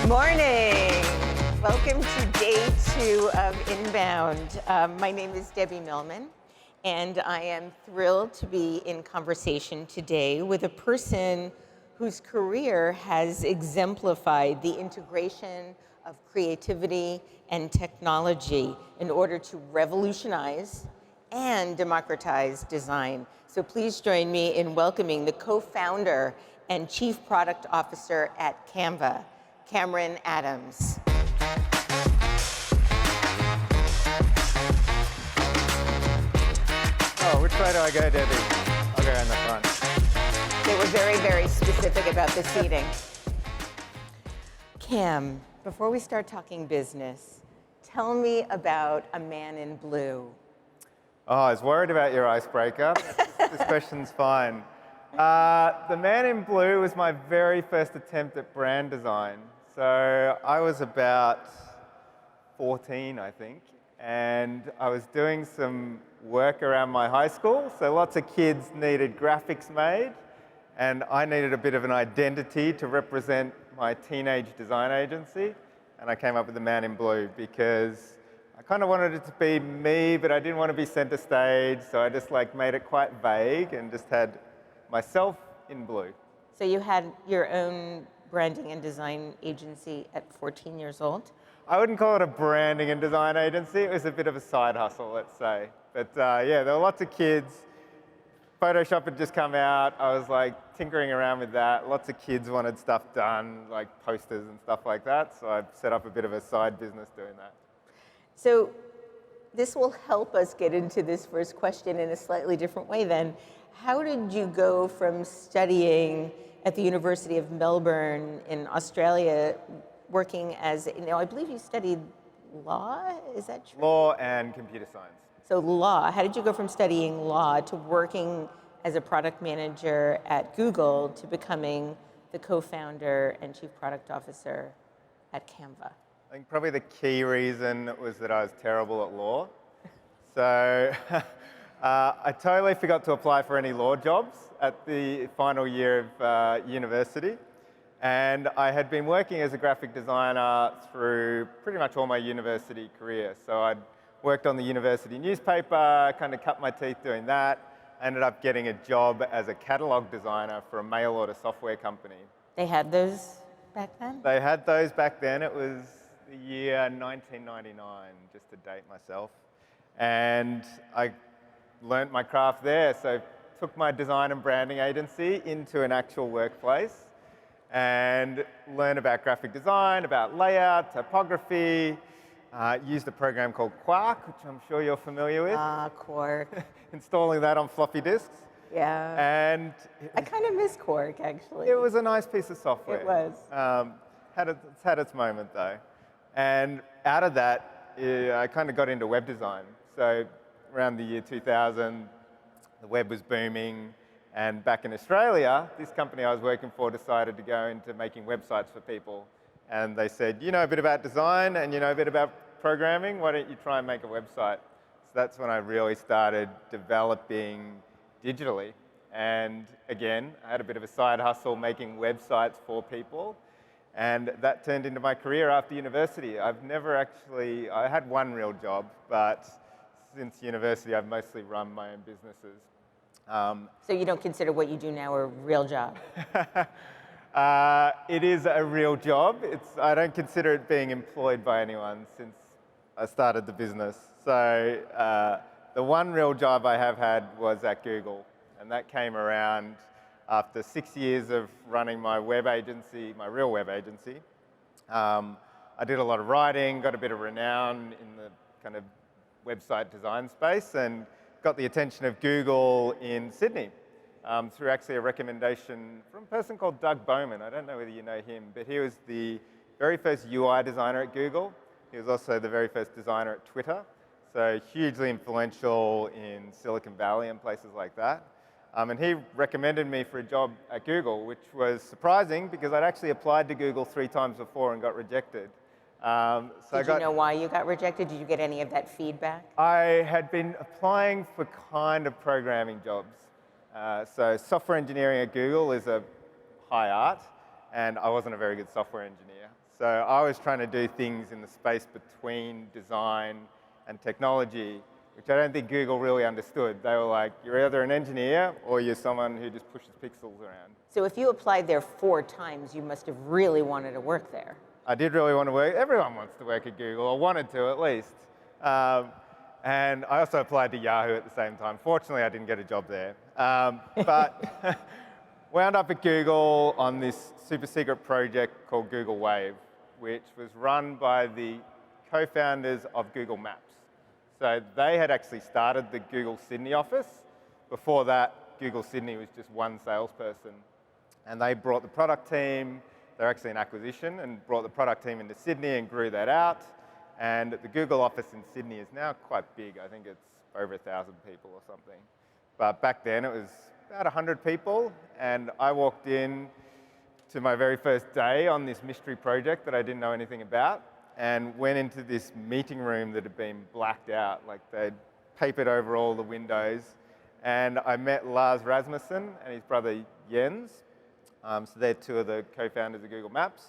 Morning. Welcome to day 2 of Inbound. My name is Debbie Millman, and I am thrilled to be in conversation today with a person whose career has exemplified the integration of creativity and technology in order to revolutionize and democratize design. So please join me in welcoming the co-founder and chief product officer at Canva, Cameron Adams. Oh, which way do I go, Debbie? I'll go in the front. They were very, very specific about the seating. Cam, before we start talking business, tell me about a man in blue. Oh, I was worried about your icebreaker. This question's fine. The man in blue was my very first attempt at brand design. So I was about 14, I think, and I was doing some work around my high school. So lots of kids needed graphics made, and I needed a bit of an identity to represent my teenage design agency. And I came up with the man in blue because I kind of wanted it to be me, but I didn't want to be center stage. So I just made it quite vague and just had myself in blue. So you had your own branding and design agency at 14 years old? I wouldn't call it a branding and design agency. It was a bit of a side hustle, let's say. But yeah, there were lots of kids. Photoshop had just come out. I was tinkering around with that. Lots of kids wanted stuff done, like posters and stuff like that. So I set up a bit of a side business doing that. So this will help us get into this first question in a slightly different way then. How did you go from studying at the University of Melbourne in Australia, working as, I believe you studied law, is that true? Law and computer science. So law, how did you go from studying law to working as a product manager at Google to becoming the co-founder and chief product officer at Canva? I think probably the key reason was that I was terrible at law. So I totally forgot to apply for any law jobs at the final year of university. And I had been working as a graphic designer through pretty much all my university career. So I'd worked on the university newspaper, kind of cut my teeth doing that. I ended up getting a job as a catalog designer for a mail order software company. They had those back then? They had those back then. It was the year 1999, just to date myself. And I learnt my craft there. So took my design and branding agency into an actual workplace and learned about graphic design, about layout, typography, used a program called Quark, which I'm sure you're familiar with. Quark. Installing that on floppy disks. Yeah. And I kind of miss Quark, actually. It was a nice piece of software. It was. It's had its moment, though. And out of that, I kind of got into web design. So around the year 2000, the web was booming. And back in Australia, this company I was working for decided to go into making websites for people. And they said, you know a bit about design and you know a bit about programming, why don't you try and make a website? So that's when I really started developing digitally. And again, I had a bit of a side hustle making websites for people. And that turned into my career after university. I had one real job, but since university, I've mostly run my own businesses. So you don't consider what you do now a real job? It is a real job. I don't consider it being employed by anyone since I started the business. So the one real job I have had was at Google, and that came around after 6 years of running my web agency, my real web agency. I did a lot of writing, got a bit of renown in the kind of website design space, and got the attention of Google in Sydney through actually a recommendation from a person called Doug Bowman. I don't know whether you know him, but he was the very first UI designer at Google. He was also the very first designer at Twitter. So hugely influential in Silicon Valley and places like that. And he recommended me for a job at Google, which was surprising because I'd actually applied to Google 3 times before and got rejected. Did you know why you got rejected? Did you get any of that feedback? I had been applying for kind of programming jobs. So software engineering at Google is a high art, and I wasn't a very good software engineer. So I was trying to do things in the space between design and technology, which I don't think Google really understood. They were like, you're either an engineer or you're someone who just pushes pixels around. So if you applied there 4 times, you must have really wanted to work there. I did really want to work. Everyone wants to work at Google, or wanted to at least. And I also applied to Yahoo at the same time. Fortunately, I didn't get a job there. But wound up at Google on this super secret project called Google Wave, which was run by the co-founders of Google Maps. So they had actually started the Google Sydney office. Before that, Google Sydney was just one salesperson. And they brought the product team, they're actually an acquisition, and brought the product team into Sydney and grew that out. And the Google office in Sydney is now quite big. I think it's over 1,000 people or something. But back then it was about 100 people. And I walked in to my very first day on this mystery project that I didn't know anything about, and went into this meeting room that had been blacked out, like they'd papered over all the windows. And I met Lars Rasmussen and his brother Jens. So they're 2 of the co-founders of Google Maps.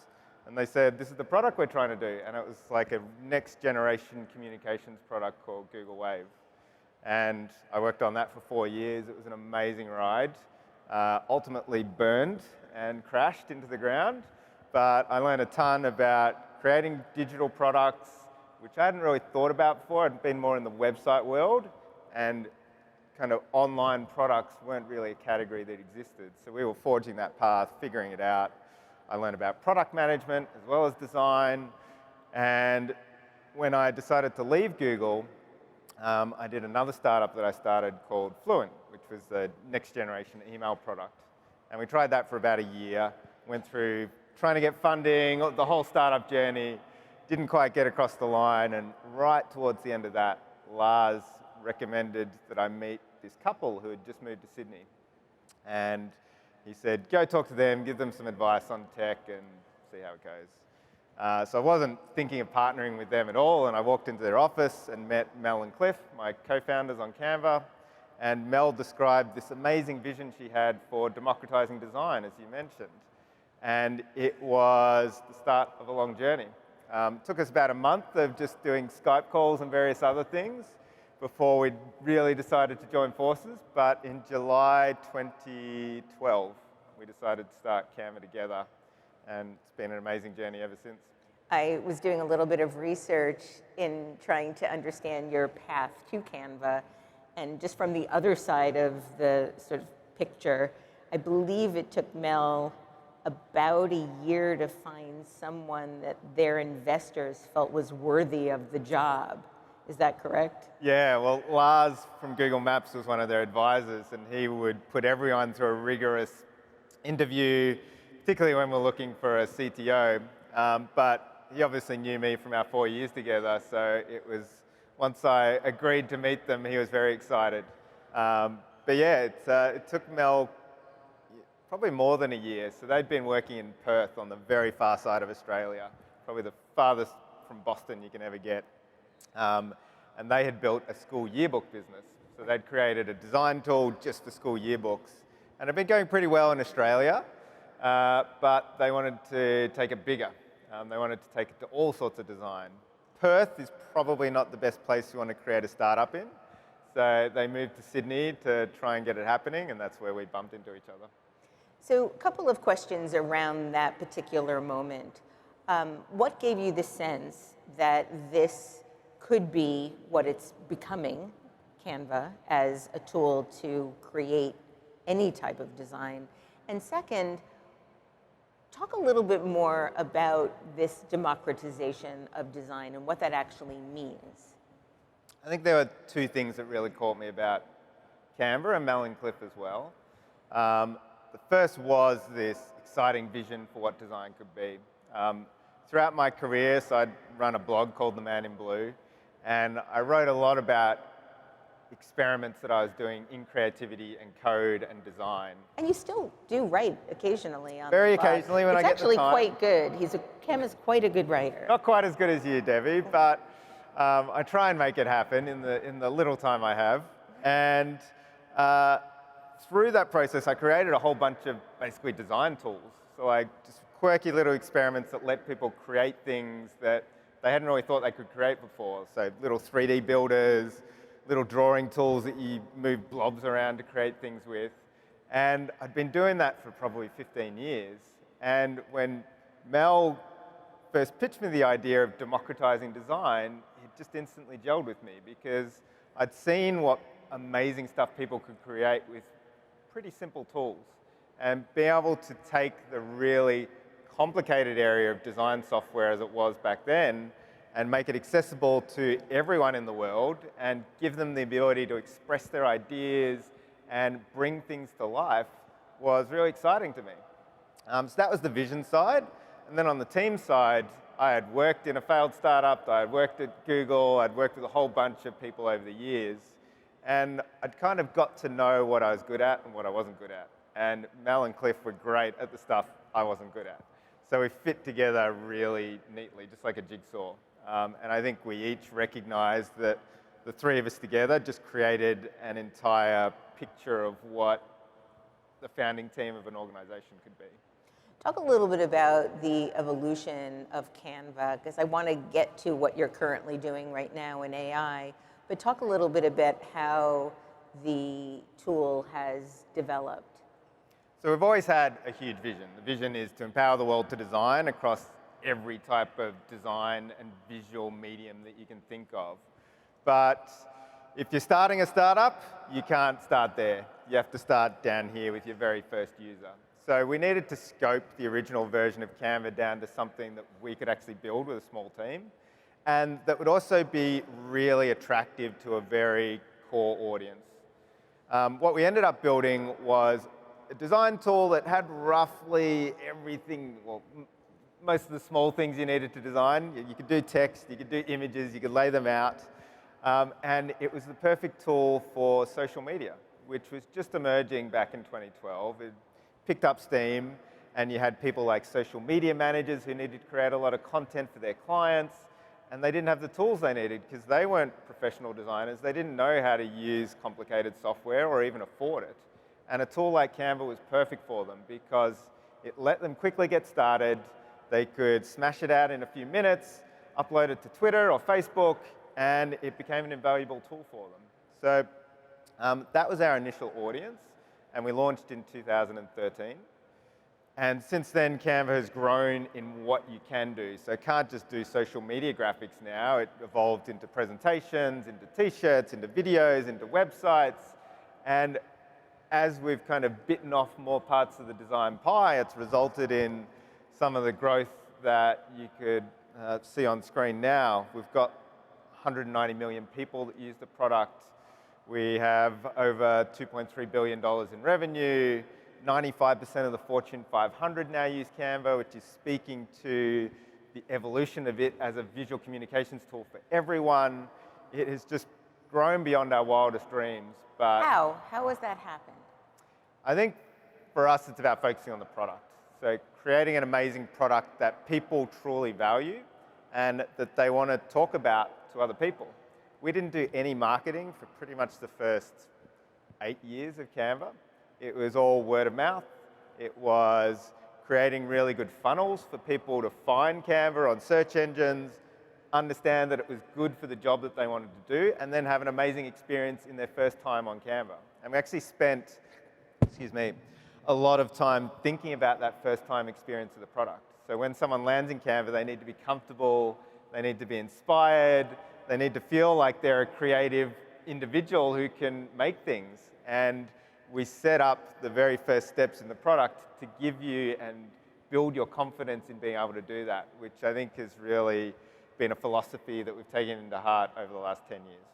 And they said, this is the product we're trying to do. And it was like a next generation communications product called Google Wave. And I worked on that for 4 years. It was an amazing ride. Ultimately burned and crashed into the ground. But I learned a ton about creating digital products, which I hadn't really thought about before. I'd been more in the website world, and kind of online products weren't really a category that existed. So we were forging that path, figuring it out. I learned about product management as well as design. And when I decided to leave Google, I did another startup that I started called Fluent, which was the next generation email product. And we tried that for about a year, went through trying to get funding, the whole startup journey, didn't quite get across the line. And right towards the end of that, Lars recommended that I meet this couple who had just moved to Sydney. And he said, go talk to them, give them some advice on tech and see how it goes. So I wasn't thinking of partnering with them at all, and I walked into their office and met Mel and Cliff, my co-founders on Canva. And Mel described this amazing vision she had for democratizing design, as you mentioned. And it was the start of a long journey. Took us about a month of just doing Skype calls and various other things before we really decided to join forces. But in July 2012, we decided to start Canva together. And it's been an amazing journey ever since. I was doing a little bit of research in trying to understand your path to Canva. And just from the other side of the sort of picture, I believe it took Mel about a year to find someone that their investors felt was worthy of the job. Is that correct? Yeah, well, Lars from Google Maps was one of their advisors, and he would put everyone through a rigorous interview, particularly when we're looking for a CTO. But he obviously knew me from our 4 years together, so it was, once I agreed to meet them, he was very excited. But yeah, it took Mel probably more than a year. So they'd been working in Perth on the very far side of Australia, probably the farthest from Boston you can ever get. And they had built a school yearbook business. So they'd created a design tool just for school yearbooks. And it had been going pretty well in Australia, but they wanted to take it bigger. They wanted to take it to all sorts of design. Perth is probably not the best place you want to create a startup in. So they moved to Sydney to try and get it happening, and that's where we bumped into each other. So a couple of questions around that particular moment. What gave you the sense that this could be what it's becoming, Canva, as a tool to create any type of design? And second, talk a little bit more about this democratization of design and what that actually means. I think there were 2 things that really caught me about Canva, and Mel and Cliff as well. The first was this exciting vision for what design could be. Throughout my career, so I'd run a blog called The Man in Blue, and I wrote a lot about experiments that I was doing in creativity and code and design. And you still do write occasionally on Very the blog. occasionally when I get the time. It's actually quite good. Cam is quite a good writer. Not quite as good as you, Debbie, but I try and make it happen in the little time I have. And through that process, I created a whole bunch of basically design tools. So I just quirky little experiments that let people create things that they hadn't really thought they could create before. So little 3D builders, little drawing tools that you move blobs around to create things with. And I'd been doing that for probably 15 years. And when Mel first pitched me the idea of democratizing design, it just instantly gelled with me because I'd seen what amazing stuff people could create with pretty simple tools. And being able to take the really complicated area of design software as it was back then and make it accessible to everyone in the world and give them the ability to express their ideas and bring things to life was really exciting to me. So that was the vision side. And then on the team side, I had worked in a failed startup, I had worked at Google, I'd worked with a whole bunch of people over the years. And I'd kind of got to know what I was good at and what I wasn't good at. And Mel and Cliff were great at the stuff I wasn't good at. So we fit together really neatly, just like a jigsaw. And I think we each recognized that the three of us together just created an entire picture of what the founding team of an organization could be. Talk a little bit about the evolution of Canva, because I want to get to what you're currently doing right now in AI, but talk a little bit about how the tool has developed. So we've always had a huge vision. The vision is to empower the world to design across every type of design and visual medium that you can think of. But if you're starting a startup, you can't start there. You have to start down here with your very first user. So we needed to scope the original version of Canva down to something that we could actually build with a small team and that would also be really attractive to a very core audience. What we ended up building was a design tool that had roughly everything, well, most of the small things you needed to design. You could do text, you could do images, you could lay them out. And it was the perfect tool for social media, which was just emerging back in 2012. It picked up steam, and you had people like social media managers who needed to create a lot of content for their clients, and they didn't have the tools they needed because they weren't professional designers. They didn't know how to use complicated software or even afford it. And a tool like Canva was perfect for them because it let them quickly get started. They could smash it out in a few minutes, upload it to Twitter or Facebook, and it became an invaluable tool for them. So that was our initial audience, and we launched in 2013. And since then, Canva has grown in what you can do. So it can't just do social media graphics now. It evolved into presentations, into t-shirts, into videos, into websites. And as we've kind of bitten off more parts of the design pie, it's resulted in some of the growth that you could see on screen now. We've got 190 million people that use the product. We have over $2.3 billion in revenue. 95% of the Fortune 500 now use Canva, which is speaking to the evolution of it as a visual communications tool for everyone. It has just grown beyond our wildest dreams. But How has that happened? I think for us, it's about focusing on the product. So creating an amazing product that people truly value and that they want to talk about to other people. We didn't do any marketing for pretty much the first 8 years of Canva. It was all word of mouth. It was creating really good funnels for people to find Canva on search engines, understand that it was good for the job that they wanted to do, and then have an amazing experience in their first time on Canva. And we actually spent, a lot of time thinking about that first time experience of the product. So when someone lands in Canva, they need to be comfortable, they need to be inspired, they need to feel like they're a creative individual who can make things. And we set up the very first steps in the product to give you and build your confidence in being able to do that, which I think has really been a philosophy that we've taken into heart over the last 10 years.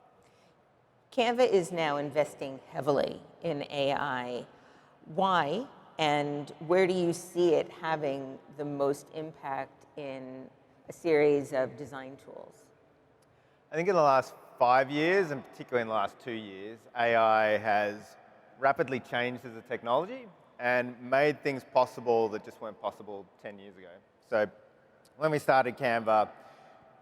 Canva is now investing heavily in AI. Why, and where do you see it having the most impact in a series of design tools? I think in the last 5 years, and particularly in the last 2 years, AI has rapidly changed as a technology and made things possible that just weren't possible 10 years ago. So when we started Canva,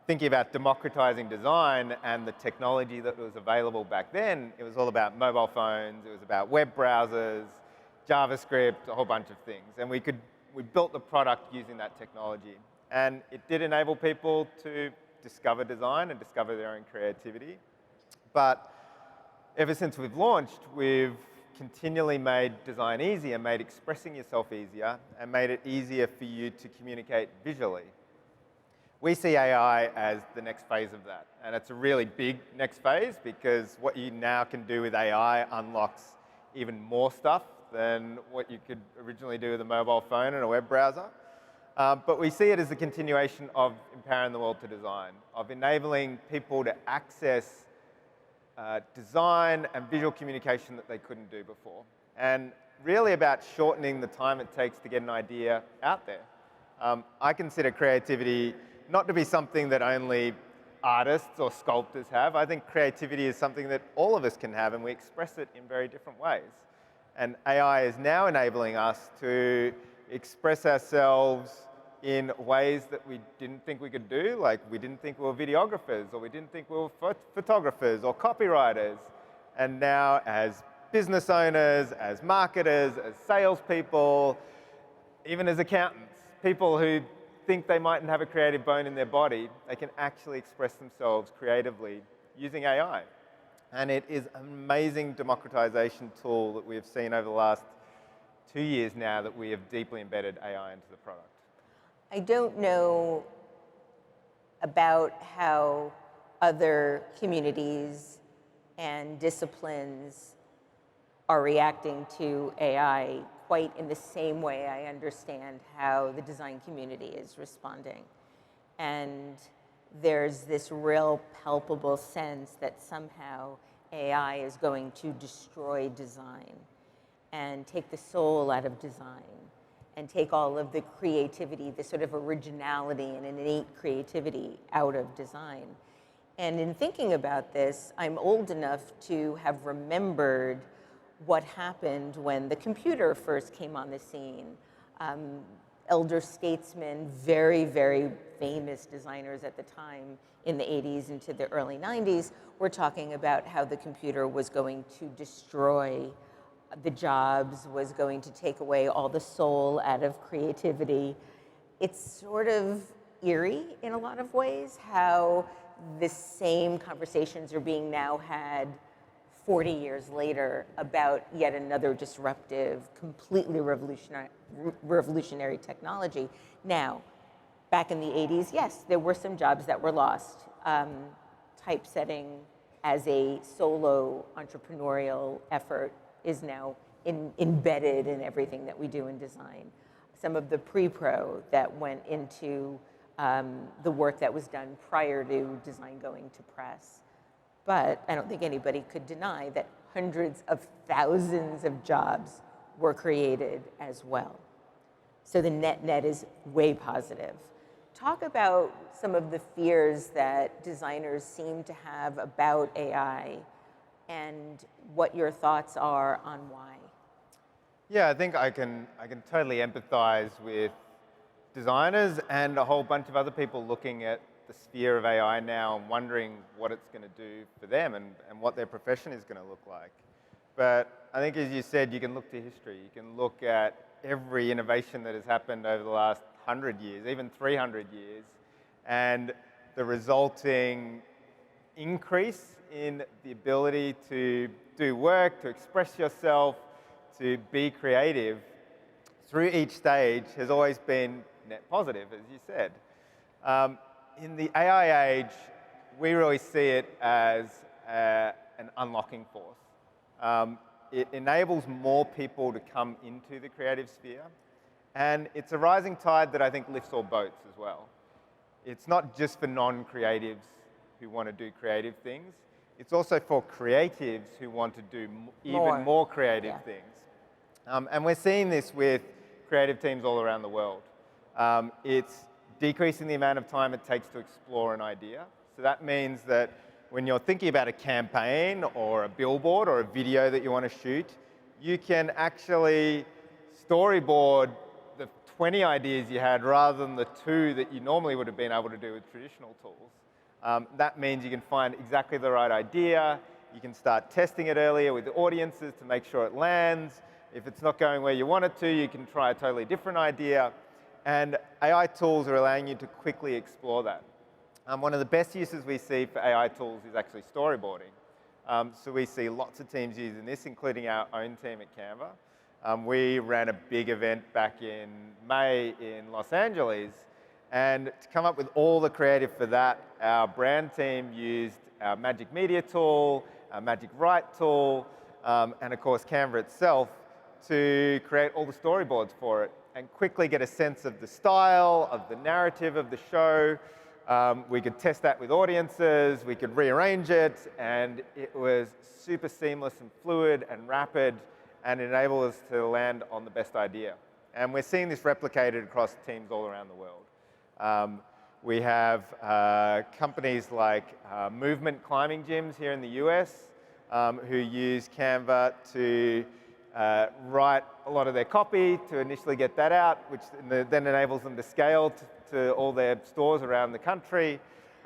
thinking about democratizing design and the technology that was available back then, it was all about mobile phones, it was about web browsers, JavaScript, a whole bunch of things. And we could we built the product using that technology. And it did enable people to discover design and discover their own creativity. But ever since we've launched, we've continually made design easier, made expressing yourself easier, and made it easier for you to communicate visually. We see AI as the next phase of that. And it's a really big next phase because what you now can do with AI unlocks even more stuff than what you could originally do with a mobile phone and a web browser. But we see it as a continuation of empowering the world to design, of enabling people to access design and visual communication that they couldn't do before. And really about shortening the time it takes to get an idea out there. I consider creativity not to be something that only artists or sculptors have. I think creativity is something that all of us can have, and we express it in very different ways. And AI is now enabling us to express ourselves in ways that we didn't think we could do, like we didn't think we were videographers, or we didn't think we were photographers or copywriters. And now as business owners, as marketers, as salespeople, even as accountants, people who think they mightn't have a creative bone in their body, they can actually express themselves creatively using AI. And it is an amazing democratization tool that we have seen over the last 2 years now that we have deeply embedded AI into the product. I don't know about how other communities and disciplines are reacting to AI quite in the same way I understand how the design community is responding. And there's this real palpable sense that somehow AI is going to destroy design and take the soul out of design and take all of the creativity, the sort of originality and innate creativity out of design. And in thinking about this, I'm old enough to have remembered what happened when the computer first came on the scene. Elder statesmen, very, very famous designers at the time in the 80s into the early 90s were talking about how the computer was going to destroy the jobs, was going to take away all the soul out of creativity. It's sort of eerie in a lot of ways how the same conversations are being now had 40 years later about yet another disruptive, completely revolutionary technology. Now, back in the 80s, yes, there were some jobs that were lost. Typesetting as a solo entrepreneurial effort is now embedded in everything that we do in design. Some of the pre-pro that went into the work that was done prior to design going to press. But I don't think anybody could deny that hundreds of thousands of jobs were created as well. So the net is way positive. Talk about some of the fears that designers seem to have about AI and what your thoughts are on why. Yeah, I think I can totally empathize with designers and a whole bunch of other people looking at the sphere of AI now and wondering what it's going to do for them and what their profession is going to look like. But I think, as you said, you can look to history. You can look at every innovation that has happened over the last 100 years, even 300 years, and the resulting increase in the ability to do work, to express yourself, to be creative through each stage has always been net positive, as you said. In the AI age, we really see it as an unlocking force. It enables more people to come into the creative sphere, and it's a rising tide that I think lifts all boats as well. It's not just for non-creatives who want to do creative things. It's also for creatives who want to do even more creative things. And we're seeing this with creative teams all around the world. It's decreasing the amount of time it takes to explore an idea. So that means that when you're thinking about a campaign or a billboard or a video that you want to shoot, you can actually storyboard the 20 ideas you had rather than the 2 that you normally would have been able to do with traditional tools. That means you can find exactly the right idea. You can start testing it earlier with the audiences to make sure it lands. If it's not going where you want it to, you can try a totally different idea. And AI tools are allowing you to quickly explore that. One of the best uses we see for AI tools is actually storyboarding. So we see lots of teams using this, including our own team at Canva. We ran a big event back in May in Los Angeles, and to come up with all the creative for that, our brand team used our Magic Media tool, our Magic Write tool, and of course Canva itself to create all the storyboards for it and quickly get a sense of the style, of the narrative of the show. We could test that with audiences, we could rearrange it, and it was super seamless and fluid and rapid and enabled us to land on the best idea. And we're seeing this replicated across teams all around the world. We have companies like Movement climbing gyms here in the US who use Canva to write a lot of their copy to initially get that out, which then enables them to scale to all their stores around the country.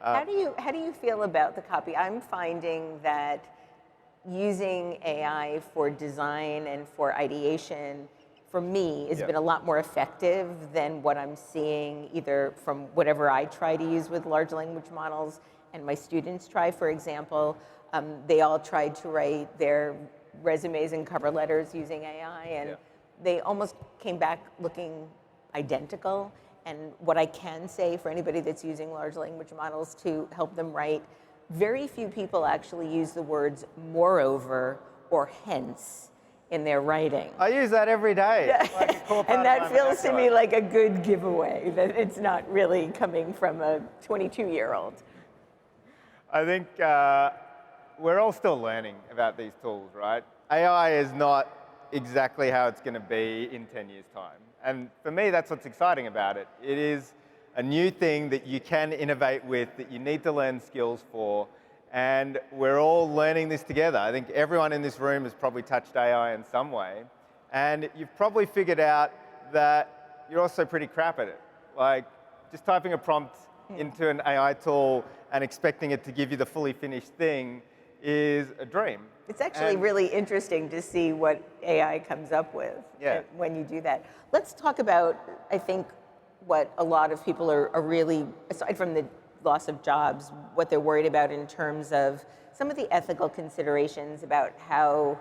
How do you feel about the copy? I'm finding that using AI for design and for ideation, for me, has been a lot more effective than what I'm seeing either from whatever I try to use with large language models and my students try. For example, they all tried to write their resumes and cover letters using AI, and they almost came back looking identical. And what I can say for anybody that's using large language models to help them write, very few people actually use the words moreover or hence in their writing. I use that every day. Like a core part And of that my feels to me vernacular. like a good giveaway that it's not really coming from a 22-year-old. I think we're all still learning about these tools, right? AI is not exactly how it's going to be in 10 years' time. And for me, that's what's exciting about it. It is a new thing that you can innovate with, that you need to learn skills for, and we're all learning this together. I think everyone in this room has probably touched AI in some way, and you've probably figured out that you're also pretty crap at it. Like, just typing a prompt into an AI tool and expecting it to give you the fully finished thing is a dream. It's actually really interesting to see what AI comes up with when you do that. Let's talk about, I think, what a lot of people are really, aside from the loss of jobs, what they're worried about in terms of some of the ethical considerations about how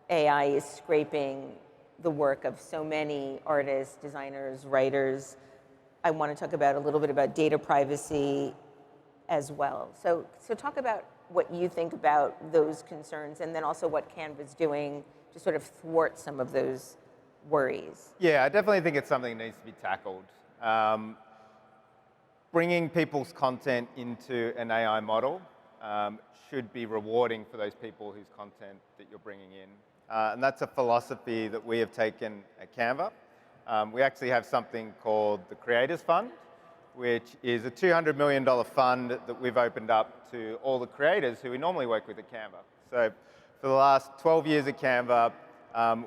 AI is scraping the work of so many artists, designers, writers. I want to talk about a little bit about data privacy as well. So talk about what you think about those concerns, and then also what Canva's doing to sort of thwart some of those worries. Yeah, I definitely think it's something that needs to be tackled. Bringing people's content into an AI model should be rewarding for those people whose content that you're bringing in. And that's a philosophy that we have taken at Canva. We actually have something called the Creators Fund, which is a $200 million fund that we've opened up to all the creators who we normally work with at Canva. So for the last 12 years at Canva,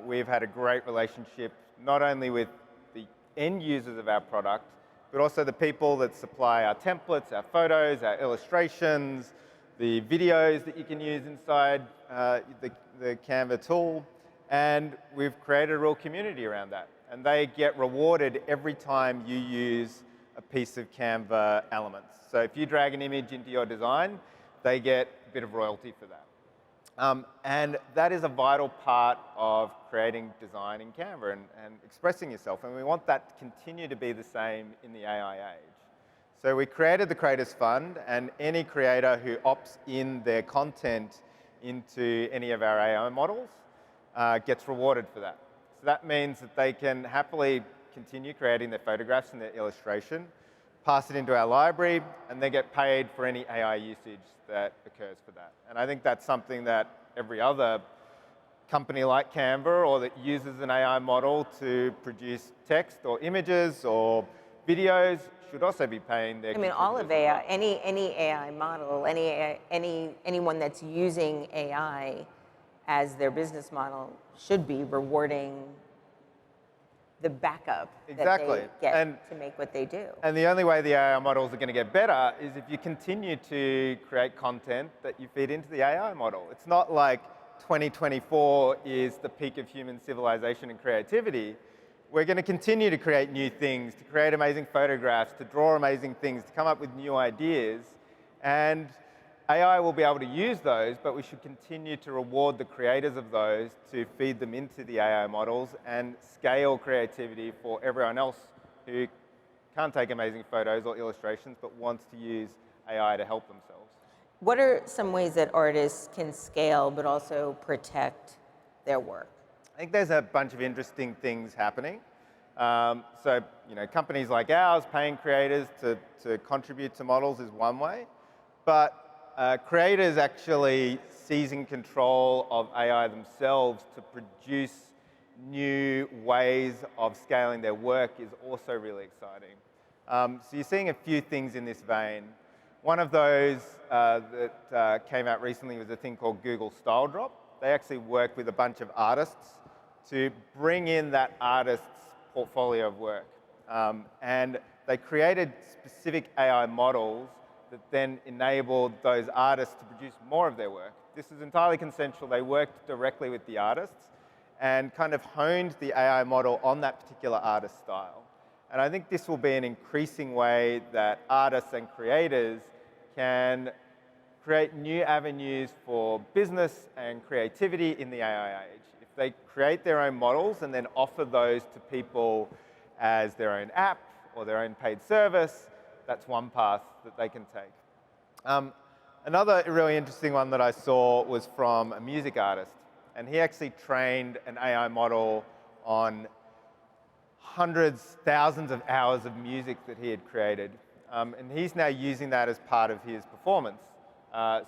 we've had a great relationship, not only with the end users of our product, but also the people that supply our templates, our photos, our illustrations, the videos that you can use inside the Canva tool. And we've created a real community around that. And they get rewarded every time you use a piece of Canva elements. So if you drag an image into your design, they get a bit of royalty for that. And that is a vital part of creating design in Canva and expressing yourself. And we want that to continue to be the same in the AI age. So we created the Creators Fund, and any creator who opts in their content into any of our AI models gets rewarded for that. So that means that they can happily continue creating their photographs and their illustration, pass it into our library, and they get paid for any AI usage that occurs for that. And I think that's something that every other company like Canva, or that uses an AI model to produce text or images or videos, should also be paying their. I mean, all of AI, any AI model, anyone that's using AI as their business model should be rewarding the backup that they get to make what they do. And the only way the AI models are going to get better is if you continue to create content that you feed into the AI model. It's not like 2024 is the peak of human civilization and creativity, we're going to continue to create new things, to create amazing photographs, to draw amazing things, to come up with new ideas. And AI will be able to use those, but we should continue to reward the creators of those to feed them into the AI models and scale creativity for everyone else who can't take amazing photos or illustrations, but wants to use AI to help themselves. What are some ways that artists can scale but also protect their work? I think there's a bunch of interesting things happening. So, companies like ours paying creators to contribute to models is one way, but creators actually seizing control of AI themselves to produce new ways of scaling their work is also really exciting. So you're seeing a few things in this vein. One of those that came out recently was a thing called Google Style Drop. They actually work with a bunch of artists to bring in that artist's portfolio of work. And they created specific AI models that then enabled those artists to produce more of their work. This is entirely consensual. They worked directly with the artists and kind of honed the AI model on that particular artist style. And I think this will be an increasing way that artists and creators can create new avenues for business and creativity in the AI age. If they create their own models and then offer those to people as their own app or their own paid service, that's one path that they can take. Another really interesting one that I saw was from a music artist. And he actually trained an AI model on hundreds, thousands of hours of music that he had created. And he's now using that as part of his performance.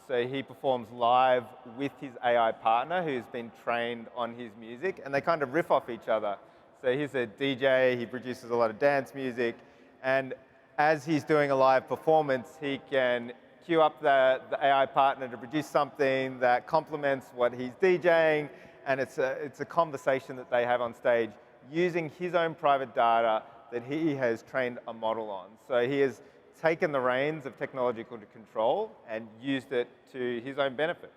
So he performs live with his AI partner who's been trained on his music, and they kind of riff off each other. So he's a DJ, he produces a lot of dance music, and as he's doing a live performance, he can cue up the AI partner to produce something that complements what he's DJing, and it's a conversation that they have on stage using his own private data that he has trained a model on. So he has taken the reins of technological control and used it to his own benefit.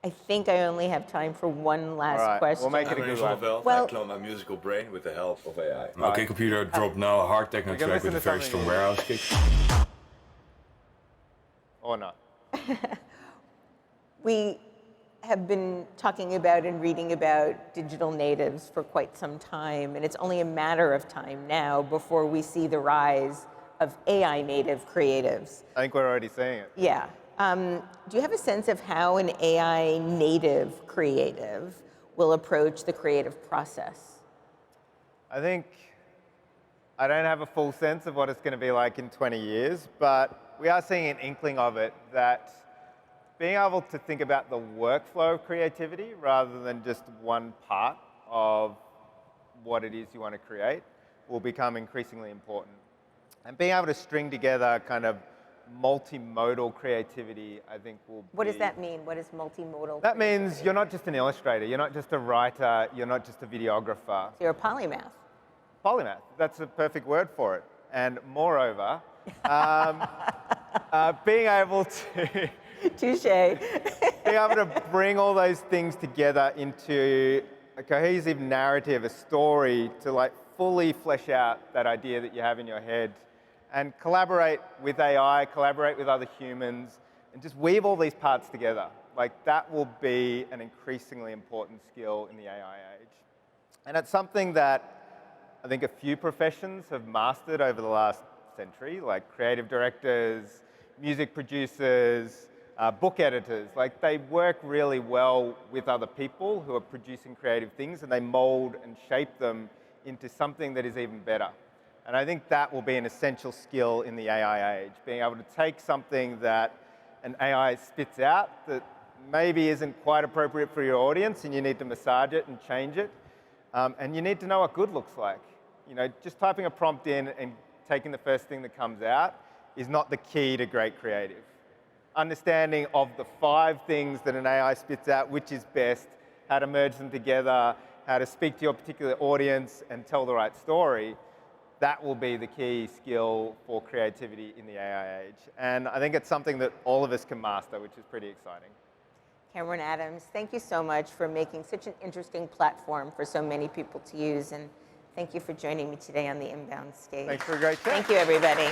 I think I only have time for one last question. We'll make it a good one. Well, I clone my musical brain with the help of AI. Okay, computer, drop now a hard techno track with a very strong warehouse kick. Or not. We have been talking about and reading about digital natives for quite some time, and it's only a matter of time now before we see the rise of AI native creatives. I think we're already seeing it. Yeah. Do you have a sense of how an AI native creative will approach the creative process? I think I don't have a full sense of what it's going to be like in 20 years, but we are seeing an inkling of it, that being able to think about the workflow of creativity rather than just one part of what it is you want to create will become increasingly important. And being able to string together kind of multimodal creativity, I think will What does that mean? What is multimodal? That means you're not just an illustrator, you're not just a writer, you're not just a videographer. So you're a polymath. Polymath, that's a perfect word for it. And moreover, being able to Touche. being able to bring all those things together into a cohesive narrative, a story to like fully flesh out that idea that you have in your head, and collaborate with AI, collaborate with other humans, and just weave all these parts together. Like that will be an increasingly important skill in the AI age. And it's something that I think a few professions have mastered over the last century, like creative directors, music producers, book editors. Like they work really well with other people who are producing creative things, and they mold and shape them into something that is even better. And I think that will be an essential skill in the AI age, being able to take something that an AI spits out that maybe isn't quite appropriate for your audience, and you need to massage it and change it. And you need to know what good looks like. You know, just typing a prompt in and taking the first thing that comes out is not the key to great creative. Understanding of the 5 things that an AI spits out, which is best, how to merge them together, how to speak to your particular audience and tell the right story, that will be the key skill for creativity in the AI age. And I think it's something that all of us can master, which is pretty exciting. Cameron Adams, thank you so much for making such an interesting platform for so many people to use. And thank you for joining me today on the Inbound stage. Thanks for a great chat. Thank you, everybody.